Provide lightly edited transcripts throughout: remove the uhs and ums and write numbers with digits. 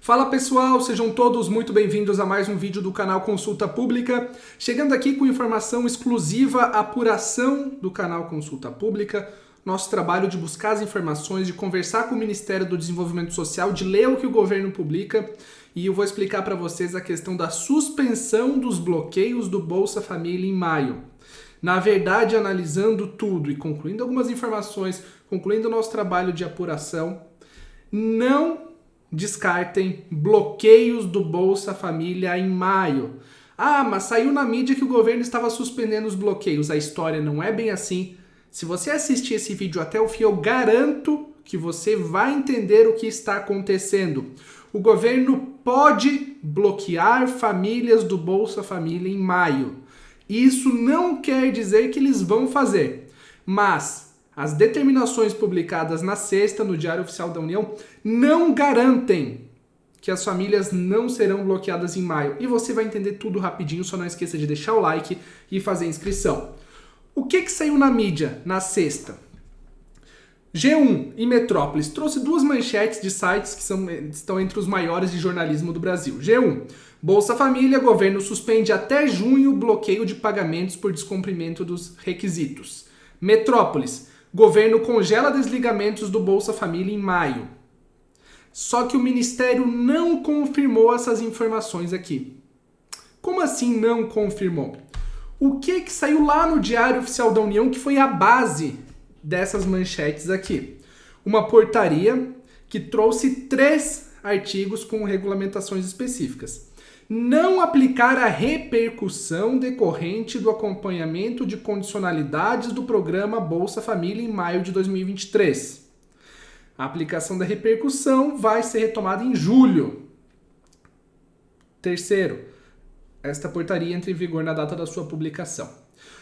Fala pessoal, sejam todos muito bem-vindos a mais um vídeo do canal Consulta Pública. Chegando aqui com informação exclusiva, apuração do canal Consulta Pública, nosso trabalho de buscar as informações, de conversar com o Ministério do Desenvolvimento Social, de ler o que o governo publica, e eu vou explicar para vocês a questão da suspensão dos bloqueios do Bolsa Família em maio. Na verdade, analisando tudo e concluindo algumas informações, concluindo o nosso trabalho de apuração, não descartem bloqueios do Bolsa Família em maio. Ah, mas saiu na mídia que o governo estava suspendendo os bloqueios. A história não é bem assim. Se você assistir esse vídeo até o fim, eu garanto que você vai entender o que está acontecendo. O governo pode bloquear famílias do Bolsa Família em maio. Isso não quer dizer que eles vão fazer, mas as determinações publicadas na sexta no Diário Oficial da União não garantem que as famílias não serão bloqueadas em maio. E você vai entender tudo rapidinho, só não esqueça de deixar o like e fazer a inscrição. O que saiu na mídia na sexta? G1 e Metrópolis trouxe duas manchetes de sites que estão entre os maiores de jornalismo do Brasil. G1, Bolsa Família, governo suspende até junho o bloqueio de pagamentos por descumprimento dos requisitos. Metrópolis, governo congela desligamentos do Bolsa Família em maio. Só que o Ministério não confirmou essas informações aqui. Como assim não confirmou? O que saiu lá no Diário Oficial da União que foi a base dessas manchetes aqui? Uma portaria que trouxe 3 artigos com regulamentações específicas. Não aplicar a repercussão decorrente do acompanhamento de condicionalidades do programa Bolsa Família em maio de 2023. A aplicação da repercussão vai ser retomada em julho. Terceiro, esta portaria entra em vigor na data da sua publicação.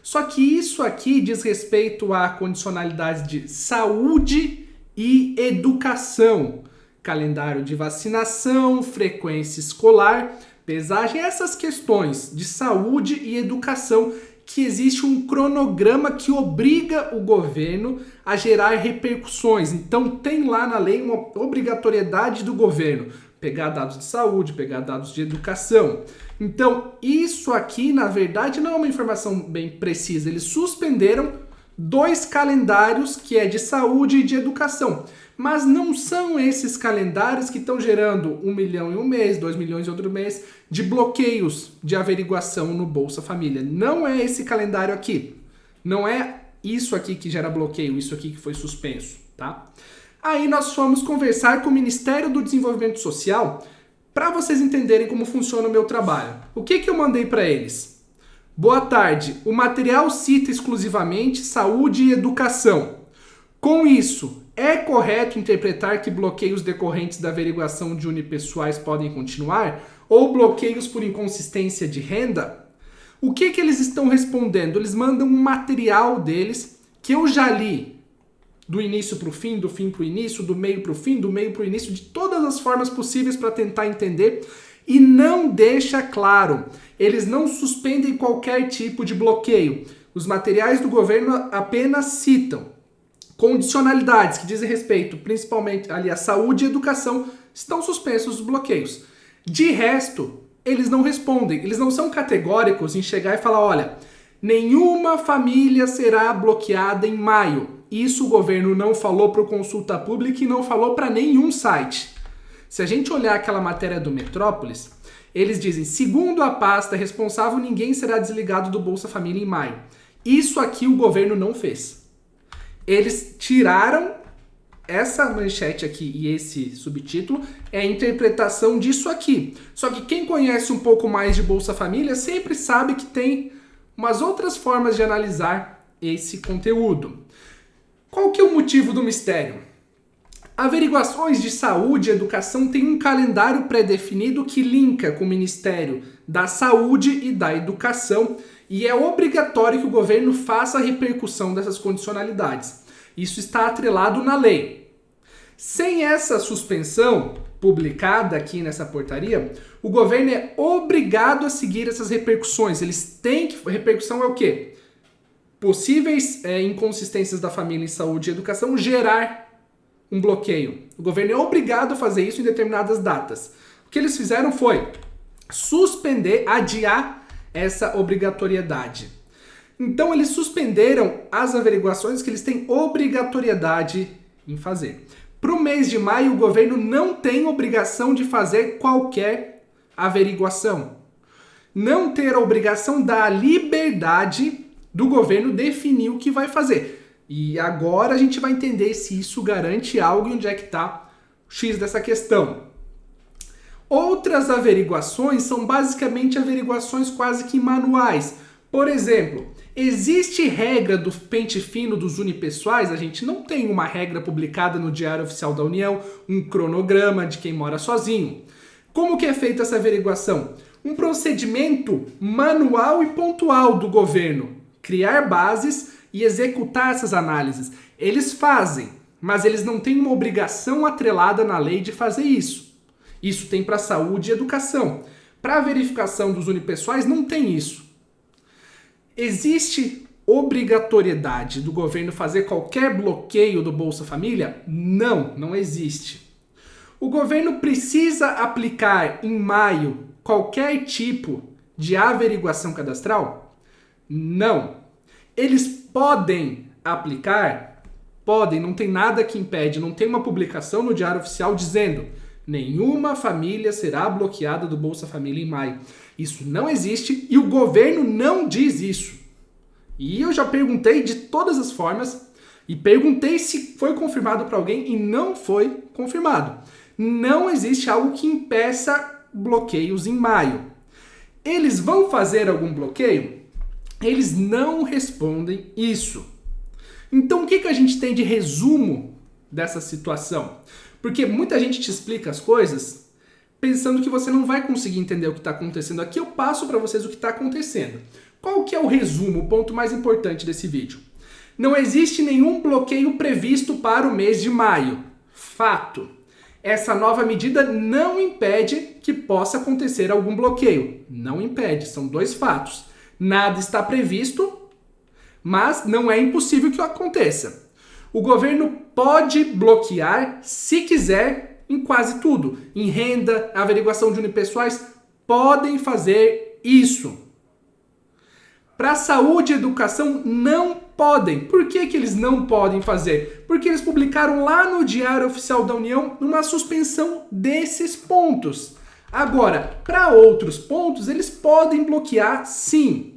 Só que isso aqui diz respeito a condicionalidades de saúde e educação, calendário de vacinação, frequência escolar, pesagem, essas questões de saúde e educação, que existe um cronograma que obriga o governo a gerar repercussões. Então tem lá na lei uma obrigatoriedade do governo pegar dados de saúde, pegar dados de educação. Então isso aqui, na verdade, não é uma informação bem precisa. Eles suspenderam 2 calendários, que é de saúde e de educação. Mas não são esses calendários que estão gerando 1 milhão em um mês, 2 milhões em outro mês, de bloqueios de averiguação no Bolsa Família. Não é esse calendário aqui. Não é isso aqui que gera bloqueio, isso aqui que foi suspenso, tá? Aí nós fomos conversar com o Ministério do Desenvolvimento Social para vocês entenderem como funciona o meu trabalho. O que eu mandei para eles? Boa tarde, o material cita exclusivamente saúde e educação. Com isso, é correto interpretar que bloqueios decorrentes da averiguação de unipessoais podem continuar? Ou bloqueios por inconsistência de renda? O que eles estão respondendo? Eles mandam um material deles que eu já li do início para o fim, do fim para o início, do meio para o fim, do meio para o início, de todas as formas possíveis para tentar entender, e não deixa claro. Eles não suspendem qualquer tipo de bloqueio. Os materiais do governo apenas citam condicionalidades que dizem respeito principalmente ali à saúde e educação, estão suspensos os bloqueios. De resto, eles não respondem, eles não são categóricos em chegar e falar, olha, nenhuma família será bloqueada em maio. Isso o governo não falou para o Consulta Pública e não falou para nenhum site. Se a gente olhar aquela matéria do Metrópolis, eles dizem, segundo a pasta responsável, ninguém será desligado do Bolsa Família em maio. Isso aqui o governo não fez. Eles tiraram essa manchete aqui e esse subtítulo, é a interpretação disso aqui. Só que quem conhece um pouco mais de Bolsa Família sempre sabe que tem umas outras formas de analisar esse conteúdo. Qual que é o motivo do mistério? Averiguações de saúde e educação têm um calendário pré-definido que linka com o Ministério da Saúde e da Educação, e é obrigatório que o governo faça a repercussão dessas condicionalidades. Isso está atrelado na lei. Sem essa suspensão publicada aqui nessa portaria, o governo é obrigado a seguir essas repercussões. Eles têm que... Repercussão é o quê? Possíveis inconsistências da família em saúde e educação gerar um bloqueio. O governo é obrigado a fazer isso em determinadas datas. O que eles fizeram foi suspender, adiar essa obrigatoriedade. Então eles suspenderam as averiguações que eles têm obrigatoriedade em fazer. Para o mês de maio, o governo não tem obrigação de fazer qualquer averiguação. Não ter a obrigação da liberdade do governo definir o que vai fazer. E agora a gente vai entender se isso garante algo e onde é que está o X dessa questão. Outras averiguações são basicamente averiguações quase que manuais. Por exemplo, existe regra do pente fino dos unipessoais? A gente não tem uma regra publicada no Diário Oficial da União, um cronograma de quem mora sozinho. Como que é feita essa averiguação? Um procedimento manual e pontual do governo. Criar bases e executar essas análises. Eles fazem, mas eles não têm uma obrigação atrelada na lei de fazer isso. Isso tem para saúde e educação. Para a verificação dos unipessoais não tem isso. Existe obrigatoriedade do governo fazer qualquer bloqueio do Bolsa Família? Não, não existe. O governo precisa aplicar em maio qualquer tipo de averiguação cadastral? Não. Eles podem aplicar? Podem, não tem nada que impede, não tem uma publicação no Diário Oficial dizendo nenhuma família será bloqueada do Bolsa Família em maio. Isso não existe e o governo não diz isso. E eu já perguntei de todas as formas e perguntei se foi confirmado para alguém e não foi confirmado. Não existe algo que impeça bloqueios em maio. Eles vão fazer algum bloqueio? Eles não respondem isso. Então o que a gente tem de resumo dessa situação? Porque muita gente te explica as coisas pensando que você não vai conseguir entender o que está acontecendo. Aqui eu passo para vocês o que está acontecendo. Qual que é o resumo, o ponto mais importante desse vídeo? Não existe nenhum bloqueio previsto para o mês de maio. Fato. Essa nova medida não impede que possa acontecer algum bloqueio. Não impede, são dois fatos. Nada está previsto, mas não é impossível que aconteça. O governo pode bloquear, se quiser, em quase tudo. Em renda, averiguação de unipessoais, podem fazer isso. Para saúde e educação, não podem. Por que eles não podem fazer? Porque eles publicaram lá no Diário Oficial da União uma suspensão desses pontos. Agora, para outros pontos, eles podem bloquear sim.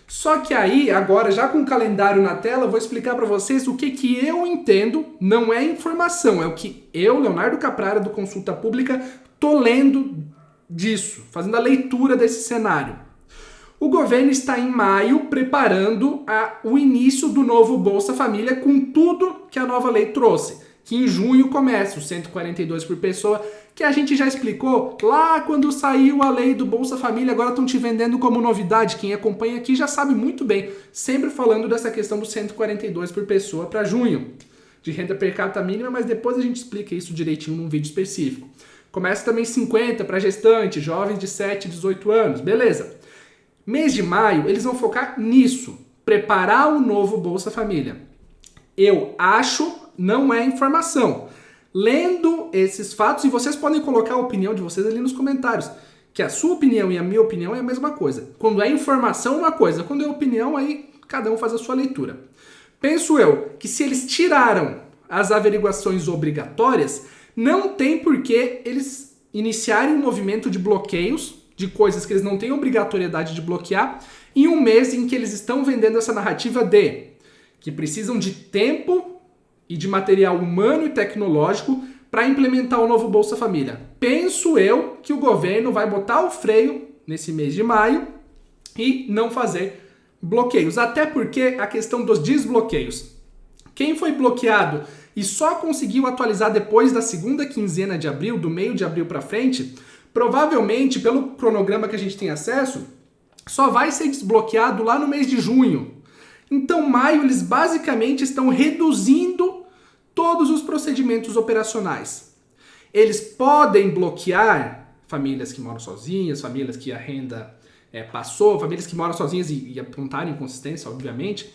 Só que aí, agora, já com o calendário na tela, eu vou explicar para vocês o que eu entendo, não é informação, é o que eu, Leonardo Caprara, do Consulta Pública, tô lendo disso, fazendo a leitura desse cenário. O governo está em maio preparando o início do novo Bolsa Família com tudo que a nova lei trouxe, que em junho começa, os 142 por pessoa, que a gente já explicou lá quando saiu a lei do Bolsa Família, agora estão te vendendo como novidade. Quem acompanha aqui já sabe muito bem, sempre falando dessa questão dos 142 por pessoa para junho, de renda per capita mínima, mas depois a gente explica isso direitinho num vídeo específico. Começa também 50 para gestante, jovens de 7 a 18 anos, beleza. Mês de maio, eles vão focar nisso, preparar o novo Bolsa Família. Eu acho, não é informação. Lendo esses fatos, e vocês podem colocar a opinião de vocês ali nos comentários, que a sua opinião e a minha opinião é a mesma coisa. Quando é informação é uma coisa, quando é opinião, aí cada um faz a sua leitura. Penso eu que se eles tiraram as averiguações obrigatórias, não tem por que eles iniciarem um movimento de bloqueios de coisas que eles não têm obrigatoriedade de bloquear em um mês em que eles estão vendendo essa narrativa de que precisam de tempo e de material humano e tecnológico para implementar o novo Bolsa Família. Penso eu que o governo vai botar o freio nesse mês de maio e não fazer bloqueios. Até porque a questão dos desbloqueios. Quem foi bloqueado e só conseguiu atualizar depois da segunda quinzena de abril, do meio de abril para frente, provavelmente, pelo cronograma que a gente tem acesso, só vai ser desbloqueado lá no mês de junho. Então, maio, eles basicamente estão reduzindo todos os procedimentos operacionais. Eles podem bloquear famílias que moram sozinhas, famílias que a renda passou, famílias que moram sozinhas e apontarem inconsistência, obviamente.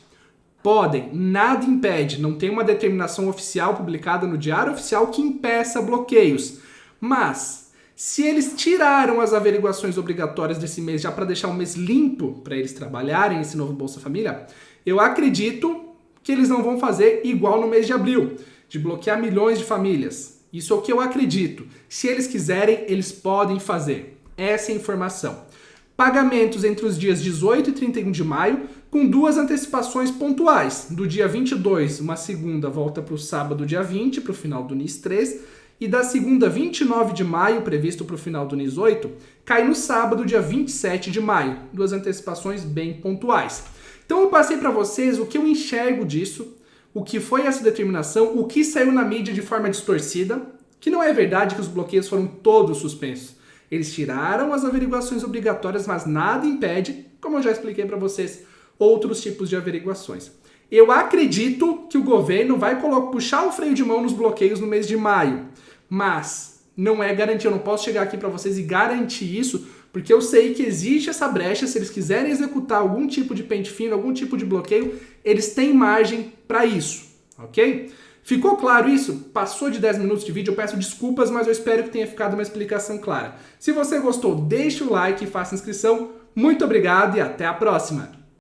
Podem, nada impede, não tem uma determinação oficial publicada no Diário Oficial que impeça bloqueios. Mas, Se eles tiraram as averiguações obrigatórias desse mês já para deixar o mês limpo para eles trabalharem esse novo Bolsa Família, eu acredito que eles não vão fazer igual no mês de abril, de bloquear milhões de famílias. Isso é o que eu acredito. Se eles quiserem, eles podem fazer. Essa é a informação. Pagamentos entre os dias 18 e 31 de maio, com 2 antecipações pontuais. Do dia 22, uma segunda volta para o sábado, dia 20, para o final do NIS 3, e da segunda, 29 de maio, previsto para o final do NIS 8, cai no sábado, dia 27 de maio. 2 antecipações bem pontuais. Então eu passei para vocês o que eu enxergo disso, o que foi essa determinação, o que saiu na mídia de forma distorcida, que não é verdade que os bloqueios foram todos suspensos. Eles tiraram as averiguações obrigatórias, mas nada impede, como eu já expliquei para vocês, outros tipos de averiguações. Eu acredito que o governo vai puxar o freio de mão nos bloqueios no mês de maio, mas não é garantia. Eu não posso chegar aqui para vocês e garantir isso, porque eu sei que existe essa brecha. Se eles quiserem executar algum tipo de pente fino, algum tipo de bloqueio, eles têm margem para isso, ok? Ficou claro isso? Passou de 10 minutos de vídeo, eu peço desculpas, mas eu espero que tenha ficado uma explicação clara. Se você gostou, deixe o like e faça inscrição. Muito obrigado e até a próxima!